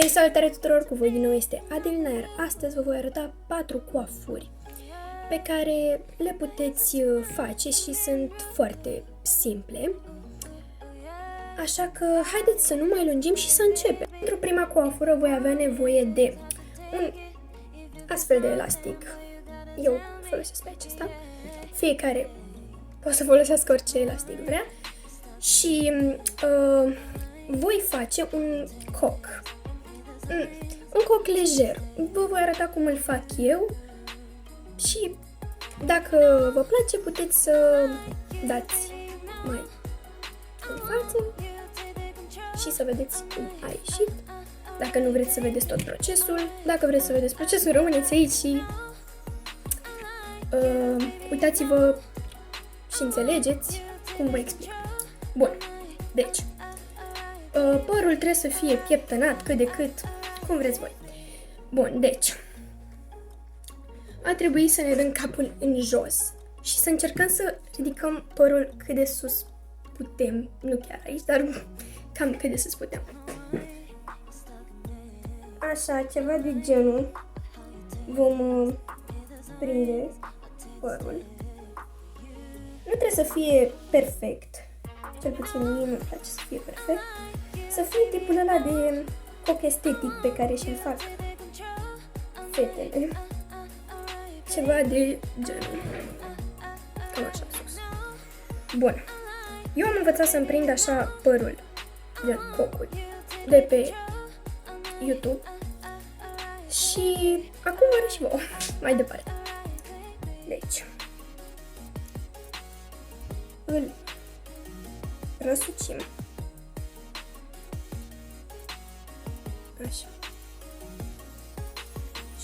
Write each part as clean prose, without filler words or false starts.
Hei, salutare tuturor, cu voi din nou este Adel Nair. Astăzi vă voi arăta 4 coafuri pe care le puteți face și sunt foarte simple. Așa că haideți să nu mai lungim și să începem. Pentru prima coafură voi avea nevoie de un astfel de elastic. Eu folosesc pe acesta. Fiecare poate să folosească orice elastic vrea. Și voi face un coc. Un coc lejer. Vă voi arăta cum îl fac eu și dacă vă place puteți să dați mai în față și să vedeți cum a ieșit. Dacă nu vreți să vedeți tot procesul, dacă vreți să vedeți procesul, rămâneți aici și uitați-vă și înțelegeți cum vă explic. Bun, deci părul trebuie să fie pieptănat cât de cât, cum vreți voi. Bun, deci ar trebui să ne dăm capul în jos și să încercăm să ridicăm părul cât de sus putem. Nu chiar aici, dar cam cât de sus putem. Așa, ceva de genul. Vom prinde părul. Nu trebuie să fie perfect. Cel puțin mie nu-mi place să fie perfect. Să fie tipul ăla de coc estetic pe care și-l fac fetele. Ceva de genul. Cam așa sus. Bun. Eu am învățat să-mi prind așa părul de cocul de pe YouTube. Și acum arăt și vouă mai departe. Deci îl răsucim. Așa.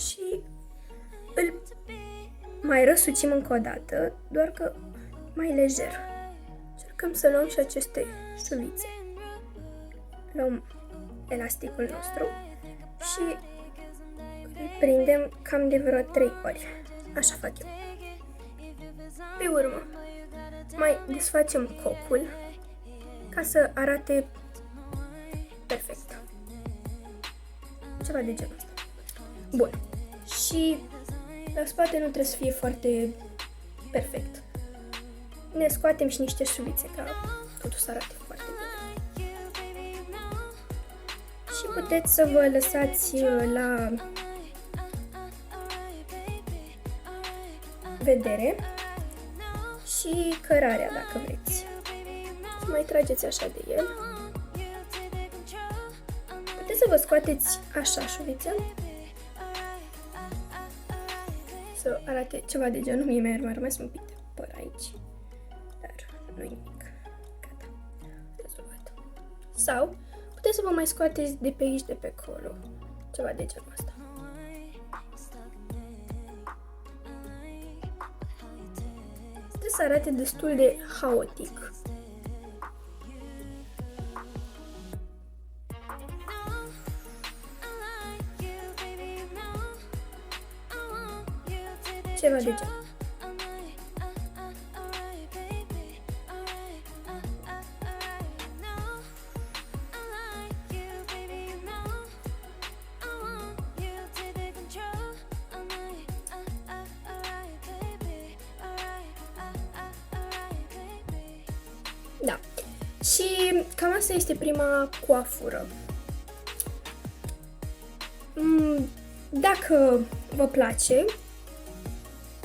Și îl mai răsucim încă o dată, doar că mai lejer. Încercăm să luăm și aceste șuvițe. Luăm elasticul nostru și îl prindem cam de vreo 3 ori. Așa fac eu. Pe urmă, mai desfacem cocul ca să arate perfect. Ceva de genul ăsta. Bun. Și la spate nu trebuie să fie foarte perfect. Ne scoatem și niște șuvițe ca totul să arate foarte bine. Și puteți să vă lăsați la vedere și cărarea dacă vreți. Să mai trageți așa de el. Puteți să vă scoateți așa șuvița. Să arate ceva de genul. Mie mi-a rămas un pic de păr aici. Dar nu-i nimic. Gata. Rezolvat. Sau puteți să vă mai scoateți de pe aici, de pe acolo. Ceva de genul ăsta. Trebuie să arate destul de haotic. Ceva de genul. Da. Și cam asta este prima coafură. Dacă vă place,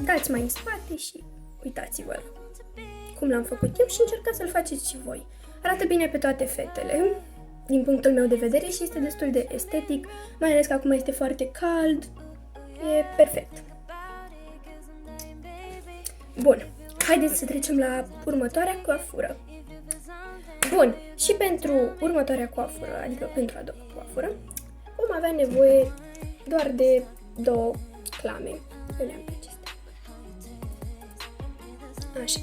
dați mai în spate și uitați-vă cum l-am făcut eu și încercați să-l faceți și voi. Arată bine pe toate fetele, din punctul meu de vedere, și este destul de estetic, mai ales că acum este foarte cald. E perfect. Bun, haideți să trecem la următoarea coafură. Bun, și pentru următoarea coafură, adică pentru a doua coafură, vom avea nevoie doar de 2 clame. Eu le-am pe acestea. Așa.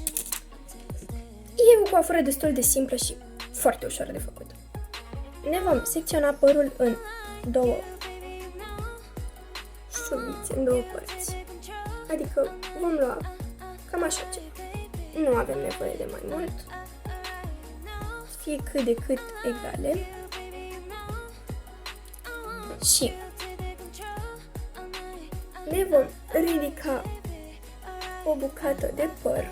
E o coafură destul de simplă și foarte ușor de făcut. Ne vom secționa părul în 2 șuvițe, în 2 părți. Adică vom lua cam așa ceva. Nu avem nevoie de mai mult. Fie cât de cât egale. Și ne vom ridica o bucată de păr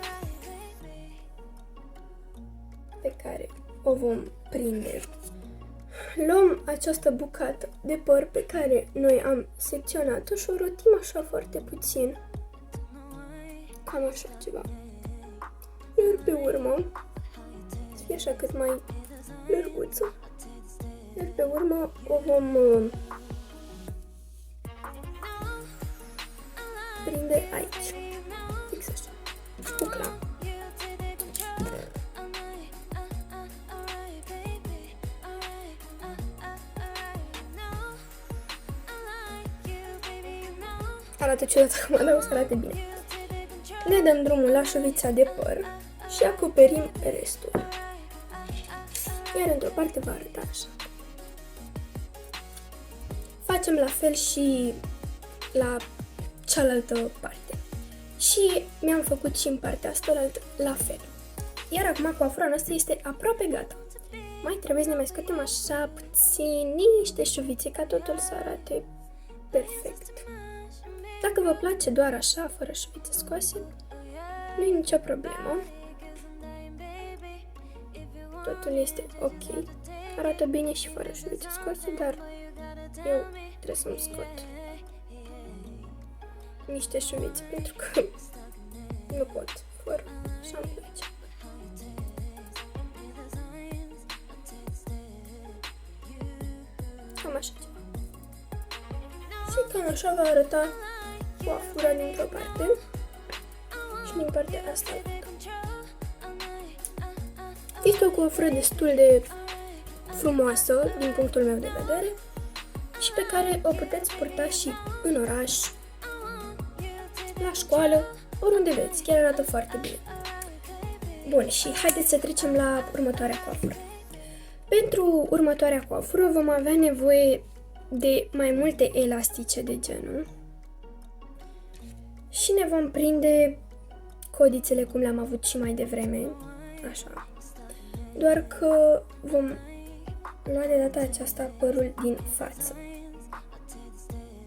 pe care o vom prinde. Luăm această bucată de păr pe care noi am secționat-o și o rotim așa foarte puțin. Cam așa ceva. Iar pe urmă, să fie așa cât mai lărguță. Iar pe urmă o vom prinde aici. Fix așa. Bucla. Arată ciudat acum, dar o să arate bine. Ne dăm drumul la șuvița de păr și acoperim restul. Iar într-o parte va arăta așa. Facem la fel și la cealaltă parte. Și mi-am făcut și în partea asta la fel. Iar acum coafura noastră este aproape gata. Mai trebuie să ne mai scoatem așa puțin niște șuvițe ca totul să arate perfect. Dacă vă place doar așa, fără șuvițe scoase, nu e nicio problemă. Totul este ok. Arată bine și fără șuvițe scoase, dar eu trebuie să-mi scot niște șuvițe pentru că nu pot fără și îmi place. Cam așa ceva. Și cam așa va arăta coafura dintr-o parte și din partea asta. Este o coafură destul de frumoasă din punctul meu de vedere și pe care o puteți purta și în oraș, la școală, oriunde veți. Chiar arată foarte bine. Bun, și haideți să trecem la următoarea coafură. Pentru următoarea coafură vom avea nevoie de mai multe elastice de genul și ne vom prinde codițele cum le-am avut și mai devreme, așa. Doar că vom lua de data aceasta părul din față,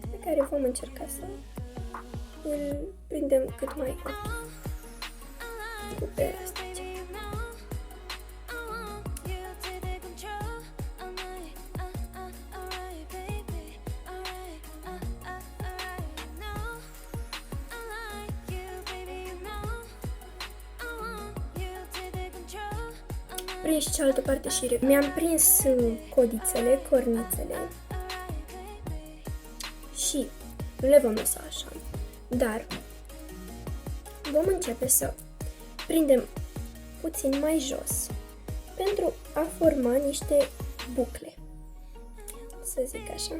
pe care vom încerca să îl prindem cât mai ok cu elastice. Prins și cealaltă parte și mi-am prins codițele, cornițele și nu le vom lăsa așa, dar vom începe să prindem puțin mai jos pentru a forma niște bucle, să zic așa.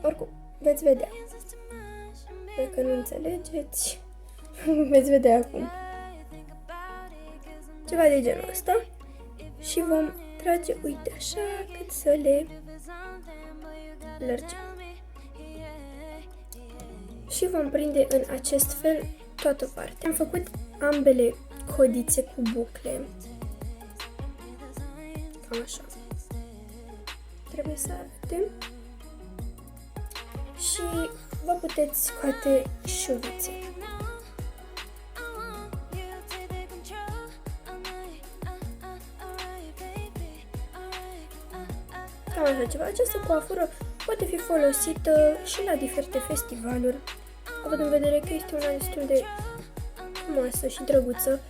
Oricum, veți vedea. Dacă nu înțelegeți, veți vedea acum. Ceva de genul ăsta și vom trage, uite așa, cât să le lărgim. Și vom prinde în acest fel toată partea. Am făcut ambele codițe cu bucle. Cam așa. Trebuie să arate. Și vă puteți scoate șuvițe. Cam așa ceva. Această coafură poate fi folosită și la diferite festivaluri, având în vedere că este una destul de frumoasă și drăguță.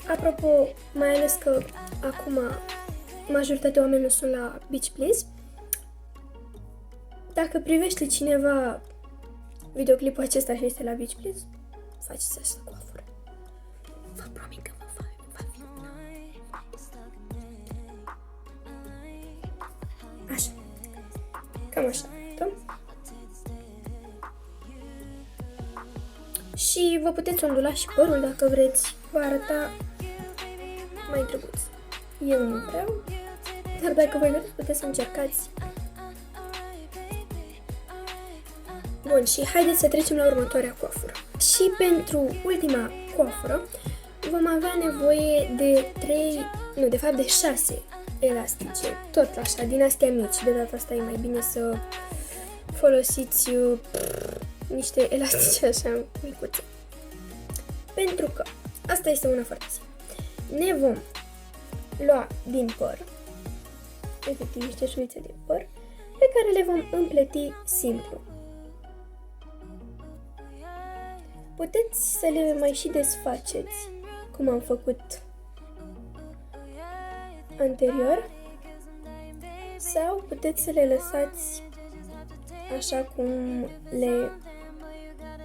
Apropo, mai ales că acum majoritatea oamenilor sunt la Beach Please. Dacă privește cineva videoclipul acesta și este la Beach Please, faceți asta coafură. Vă promit că va fi una. Așa. Cam așa. Și vă puteți ondula și părul dacă vreți. Va arăta mai drăguț. Eu nu vreau, dar dacă voi vreți, puteți să încercați. Bun, și haideți să trecem la următoarea coafură. Și pentru ultima coafură vom avea nevoie de de 6 elastice, tot așa, din astea mici. De data asta e mai bine să folosiți niște elastice așa micuțe. Pentru că asta este una foarte simplă. Ne vom lua din păr, efectiv niște șuițe din păr, pe care le vom împleti simplu. Puteți să le mai și desfaceți, cum am făcut anterior, sau puteți să le lăsați așa cum le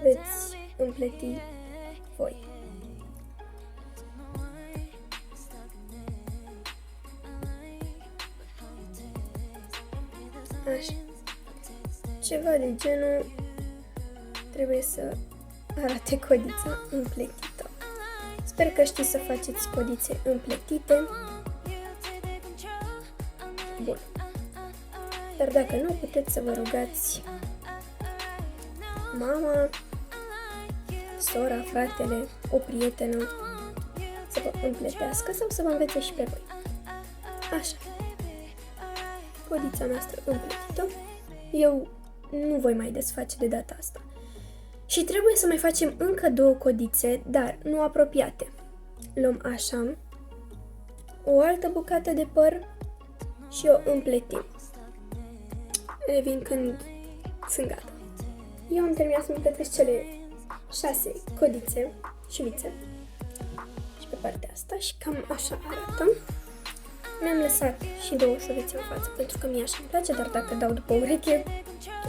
veți împleti voi. Așa. Ceva de genul trebuie să arate codița împletită. Sper că știți să faceți codițe împletite. Bun. Dar dacă nu, puteți să vă rugați mama, sora, fratele, o prietenă să vă împletească sau să vă învețe și pe voi. Așa. Codița noastră împletită. Eu nu voi mai desface de data asta. Și trebuie să mai facem încă 2 codițe, dar nu apropiate. Luăm așa o altă bucată de păr și o împletim. Revin când sunt gata. Eu am terminat să împletesc cele 6 codițe și vițe. Și pe partea asta și cam așa arată. Mi-am lăsat și 2 șuvițe în față pentru că mie așa îmi place, dar dacă dau după ureche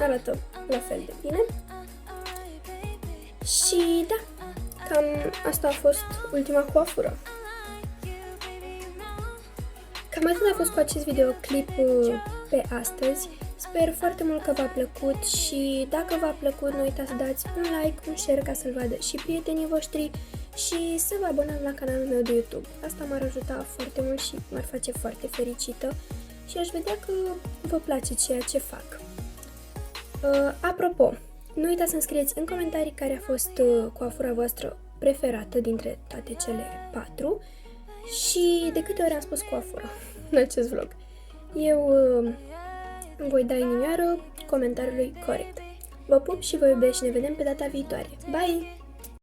arată la fel de bine. Și da, cam asta a fost ultima coafură. Cam atât a fost cu acest videoclip pe astăzi. Sper foarte mult că v-a plăcut și dacă v-a plăcut, nu uitați să dați un like, un share ca să-l vadă și prietenii voștri și să vă abonați la canalul meu de YouTube. Asta m-ar ajuta foarte mult și m-ar face foarte fericită și aș vedea că vă place ceea ce fac. Apropo, nu uitați să-mi scrieți în comentarii care a fost coafura voastră preferată dintre toate cele 4 și de câte ori am spus coafura în acest vlog. Eu îmi voi da inimioară comentariului corect. Vă pup și vă iubesc și ne vedem pe data viitoare. Bye!